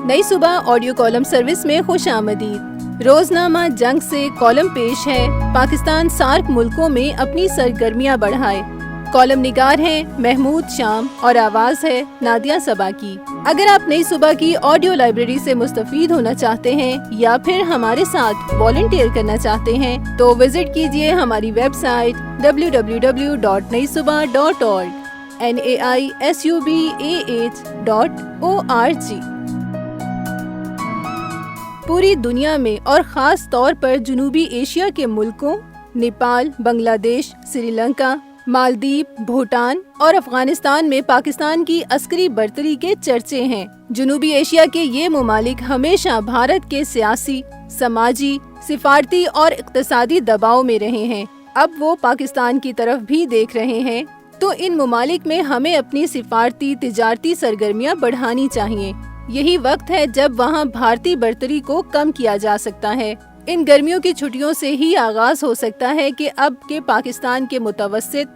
नई सुबह audio column service में खुश आमदीद। रोजनामा जंग से कॉलम पेश है, पाकिस्तान सार्क मुल्कों में अपनी सरगर्मियां बढ़ाए। कॉलम निगार हैं महमूद शाम और आवाज है नादिया सबा की। अगर आप नई सुबह की ऑडियो लाइब्रेरी से मुस्तफीद होना चाहते हैं या फिर हमारे साथ वॉलंटियर करना चाहते हैं तो विजिट कीजिए हमारी वेबसाइट www.naisubah.org naisubah.org। पूरी दुनिया में और ख़ास तौर पर जनूबी एशिया के मुल्कों नेपाल, बांग्लादेश, श्रीलंका, मालदीव, भूटान और अफगानिस्तान में पाकिस्तान की अस्करी बर्तरी के चर्चे हैं। जनूबी एशिया के ये मुमालिक हमेशा भारत के सियासी, समाजी, सिफारती और इक्तिसादी दबाव में रहे हैं। अब वो पाकिस्तान की तरफ भी देख रहे हैं, तो इन मुमालिक में हमें अपनी सिफारती तिजारती सरगर्मियां बढ़ानी चाहिए। यही वक्त है जब वहाँ भारतीय बर्तरी को कम किया जा सकता है। इन गर्मियों की छुट्टियों से ही आगाज हो सकता है कि अब के पाकिस्तान के मुतवस्सित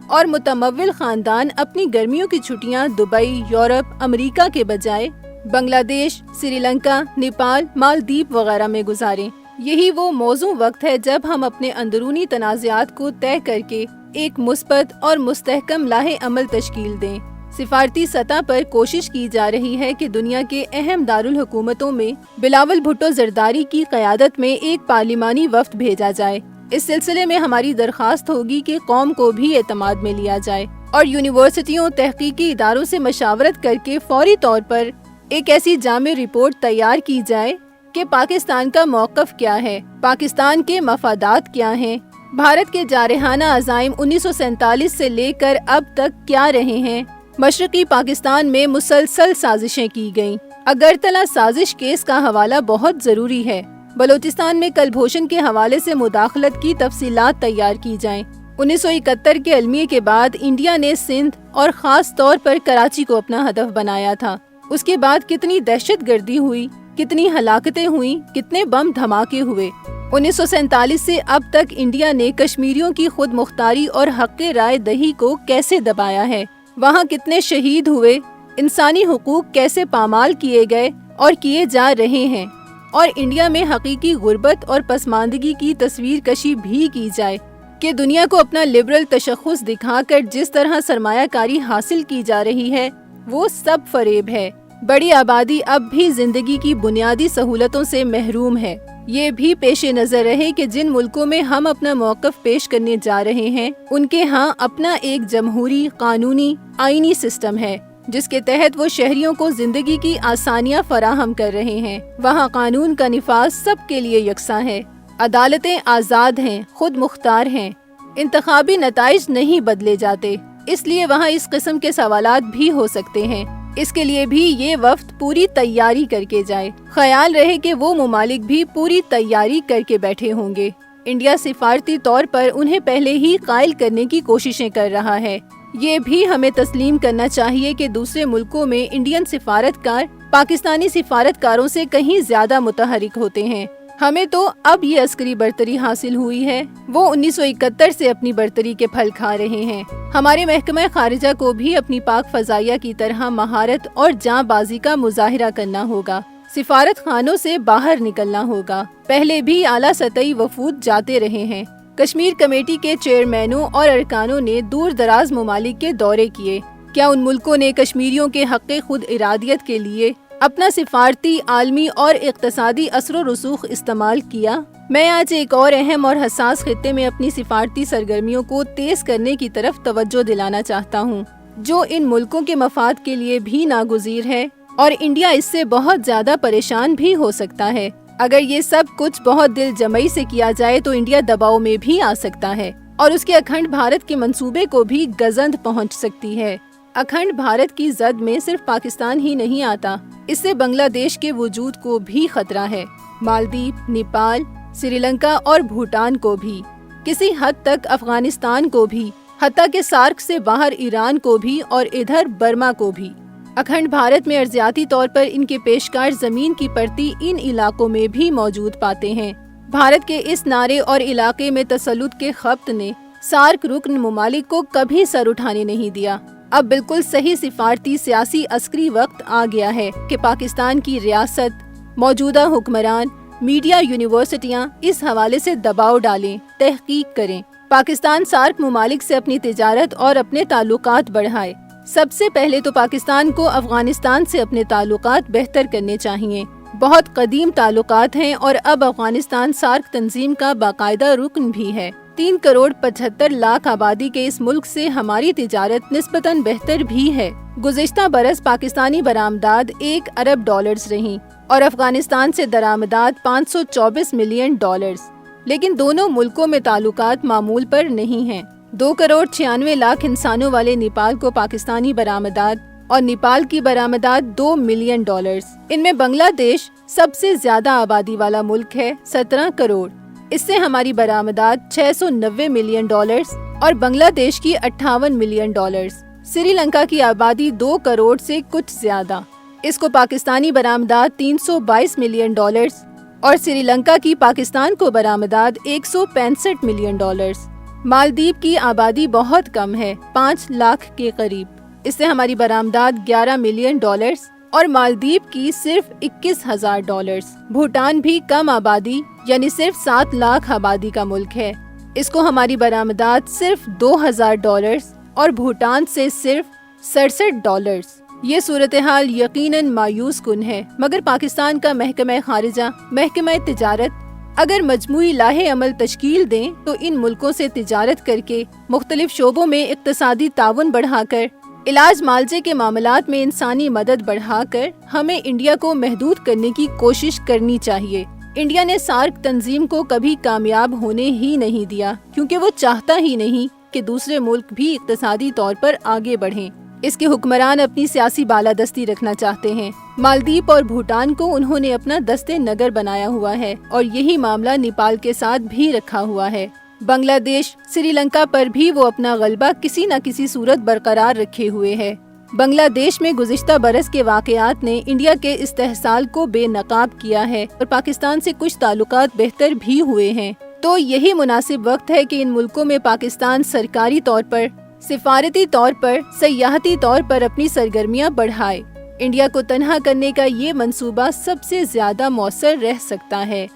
और मुतमव्विल खानदान अपनी गर्मियों की छुट्टियां दुबई, यूरोप, अमेरिका के बजाय बांग्लादेश, श्रीलंका, नेपाल, मालदीव वगैरह में गुजारें। यही वो मौजू वक्त है जब हम अपने अंदरूनी तनाज़ात को तय करके एक मुस्बत और मुस्तहकम लाहे अमल तश्कील दें। सिफारती सतह पर कोशिश की जा रही है कि दुनिया के अहम दारुल हुकूमतों में बिलावल भुट्टो जरदारी की क़यादत में एक पार्लिमानी वफ्द भेजा जाए। इस सिलसिले में हमारी दरख्वास्त होगी कि कौम को भी एतमाद में लिया जाए और यूनिवर्सिटियों, तहकीकी इदारों से मशावरत करके फौरी तौर पर एक ऐसी जामे रिपोर्ट तैयार की जाए कि पाकिस्तान का मौक़िफ़ क्या है, पाकिस्तान के मफादात क्या हैं, भारत के जारहाना अज़ाइम 1947 से लेकर अब तक क्या रहे हैं। मशरक़ी पाकिस्तान में मुसलसल साजिशें की गईं। अगरतला साजिश केस का हवाला बहुत ज़रूरी है। बलोचिस्तान में कलभूषण के हवाले से मुदाखलत की तफसीलात तैयार की जाएं। 1971 के अलमिये के बाद इंडिया ने सिंध और ख़ास तौर पर कराची को अपना हदफ बनाया था। उसके बाद कितनी दहशतगर्दी हुई, कितनी हलाकतें हुई, कितने बम धमाके हुए। 1947 से अब तक इंडिया ने कश्मीरियों की खुद मुख्तारी और हक़ राय दही को कैसे दबाया है, वहाँ कितने शहीद हुए, इंसानी हुकूक कैसे पामाल किए गए और किए जा रहे हैं, और इंडिया में हकीकी गुर्बत और पसमानदगी की तस्वीर कशी भी की जाए कि दुनिया को अपना लिबरल तशख़्ख़ुस दिखाकर जिस तरह सरमायाकारी हासिल की जा रही है वो सब फरेब है। बड़ी आबादी अब भी जिंदगी की बुनियादी सहूलतों से महरूम है। ये भी पेशे नज़र रहे कि जिन मुल्कों में हम अपना मौक़िफ़ पेश करने जा रहे हैं उनके यहाँ अपना एक जमहूरी, कानूनी, आईनी सिस्टम है जिसके तहत वो शहरियों को जिंदगी की आसानियाँ फराहम कर रहे हैं। वहाँ कानून का निफाज सबके लिए यकसा है, अदालतें आज़ाद हैं, खुद मुख्तार हैं, इंतखाबी नताइज नहीं बदले जाते, इसलिए वहाँ इस किस्म के सवालात भी हो सकते हैं। इसके लिए भी ये वफ्द पूरी तैयारी करके जाए। ख्याल रहे कि वो मुमालिक भी पूरी तैयारी करके बैठे होंगे। इंडिया सिफारती तौर पर उन्हें पहले ही कायल करने की कोशिशें कर रहा है। ये भी हमें तस्लीम करना चाहिए कि दूसरे मुल्कों में इंडियन सिफारतकार पाकिस्तानी सिफारतकारों से कहीं ज्यादा मुतहरिक होते हैं। हमें तो अब ये अस्करी बर्तरी हासिल हुई है, वो 1971 से अपनी बर्तरी के फल खा रहे हैं। हमारे महकमा खारिजा को भी अपनी पाक फजाइया की तरह महारत और जांबाजी का मुजाहिरा करना होगा। सिफारत खानों से बाहर निकलना होगा। पहले भी आला सतही वफूद जाते रहे हैं। कश्मीर कमेटी के चेयरमैनों और अरकानों ने दूर दराज मुमालिक के दौरे किए। क्या उन मुल्कों ने कश्मीरियों के हक़ खुद इरादियत के लिए अपना सिफारती, आलमी और इक़्तिसादी असर रसूख इस्तेमाल किया? मैं आज एक और अहम और हसास खित्ते में अपनी सिफारती सरगर्मियों को तेज करने की तरफ तवज्जो दिलाना चाहता हूँ, जो इन मुल्कों के मफाद के लिए भी नागुज़ीर है और इंडिया इससे बहुत ज्यादा परेशान भी हो सकता है। अगर ये सब कुछ बहुत दिल जमई से किया जाए तो इंडिया दबाव में भी आ सकता है और उसके अखंड भारत के मंसूबे को भी गजंद पहुँच सकती है। अखंड भारत की जद में सिर्फ पाकिस्तान ही नहीं आता, इससे बांग्लादेश के वजूद को भी खतरा है, मालदीव, नेपाल, श्रीलंका और भूटान को भी, किसी हद तक अफगानिस्तान को भी, हत्ता के सार्क से बाहर ईरान को भी और इधर बर्मा को भी। अखंड भारत में अर्जियाती तौर पर इनके पेशकार जमीन की परती इन इलाकों में भी मौजूद पाते हैं। भारत के इस नारे और इलाके में तसल्लुत के खप्त ने सार्क रुकन मुमालिक को कभी सर उठाने नहीं दिया। اب بالکل صحیح سفارتی سیاسی عسکری وقت آ گیا ہے کہ پاکستان کی ریاست، موجودہ حکمران، میڈیا، یونیورسٹیاں اس حوالے سے دباؤ ڈالیں، تحقیق کریں۔ پاکستان سارک ممالک سے اپنی تجارت اور اپنے تعلقات بڑھائے۔ سب سے پہلے تو پاکستان کو افغانستان سے اپنے تعلقات بہتر کرنے چاہیے۔ بہت قدیم تعلقات ہیں اور اب افغانستان سارک تنظیم کا باقاعدہ رکن بھی ہے۔ 3 کروڑ 75 لاکھ آبادی کے اس ملک سے ہماری تجارت نسبتاً بہتر بھی ہے۔ گزشتہ برس پاکستانی برآمدات 1 ارب ڈالرز رہیں اور افغانستان سے درآمدات 524 ملین ڈالرز، لیکن دونوں ملکوں میں تعلقات معمول پر نہیں ہیں۔ 2 کروڑ 96 لاکھ انسانوں والے نیپال کو پاکستانی برآمدات اور نیپال کی برآمدات 2 ملین ڈالرز۔ ان میں بنگلہ دیش سب سے زیادہ آبادی والا ملک ہے، 17 کروڑ۔ اس سے ہماری برآمدات 690 ملین ڈالرز اور بنگلہ دیش کی 58 ملین ڈالرز۔ سری لنکا کی آبادی 2 کروڑ سے کچھ زیادہ، اس کو پاکستانی برآمدات 322 ملین ڈالرز اور سری لنکا کی پاکستان کو برآمدات 165 ملین ڈالرز۔ مالدیپ کی آبادی بہت کم ہے، 5 لاکھ کے قریب، اس سے ہماری برآمدات 11 ملین ڈالرز اور مالدیپ کی صرف 21,000 ڈالرز۔ بھوٹان بھی کم آبادی یعنی صرف 7 لاکھ آبادی کا ملک ہے، اس کو ہماری برآمدات صرف 2,000 ڈالرز اور بھوٹان سے صرف 67 ڈالرز۔ یہ صورتحال یقیناً مایوس کن ہے، مگر پاکستان کا محکمہ خارجہ، محکمہ تجارت اگر مجموعی لاہ عمل تشکیل دیں تو ان ملکوں سے تجارت کر کے مختلف شعبوں میں اقتصادی تعاون بڑھا کر، علاج معالجے کے معاملات میں انسانی مدد بڑھا کر ہمیں انڈیا کو محدود کرنے کی کوشش کرنی چاہیے۔ انڈیا نے سارک تنظیم کو کبھی کامیاب ہونے ہی نہیں دیا، کیونکہ وہ چاہتا ہی نہیں کہ دوسرے ملک بھی اقتصادی طور پر آگے بڑھیں۔ اس کے حکمران اپنی سیاسی بالادستی رکھنا چاہتے ہیں۔ مالدیپ اور بھوٹان کو انہوں نے اپنا دستے نگر بنایا ہوا ہے اور یہی معاملہ نیپال کے ساتھ بھی رکھا ہوا ہے۔ بنگلہ دیش، سری لنکا پر بھی وہ اپنا غلبہ کسی نہ کسی صورت برقرار رکھے ہوئے ہے۔ بنگلہ دیش میں گزشتہ برس کے واقعات نے انڈیا کے استحصال کو بے نقاب کیا ہے اور پاکستان سے کچھ تعلقات بہتر بھی ہوئے ہیں۔ تو یہی مناسب وقت ہے کہ ان ملکوں میں پاکستان سرکاری طور پر، سفارتی طور پر، سیاحتی طور پر اپنی سرگرمیاں بڑھائے۔ انڈیا کو تنہا کرنے کا یہ منصوبہ سب سے زیادہ مؤثر رہ سکتا ہے۔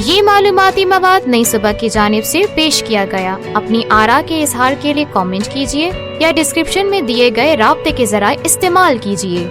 یہ معلوماتی مواد نئی صبح کی جانب سے پیش کیا گیا۔ اپنی آراء کے اظہار کے لیے کامنٹ کیجیے یا ڈسکرپشن میں دیے گئے رابطے کے ذرائع استعمال کیجیے۔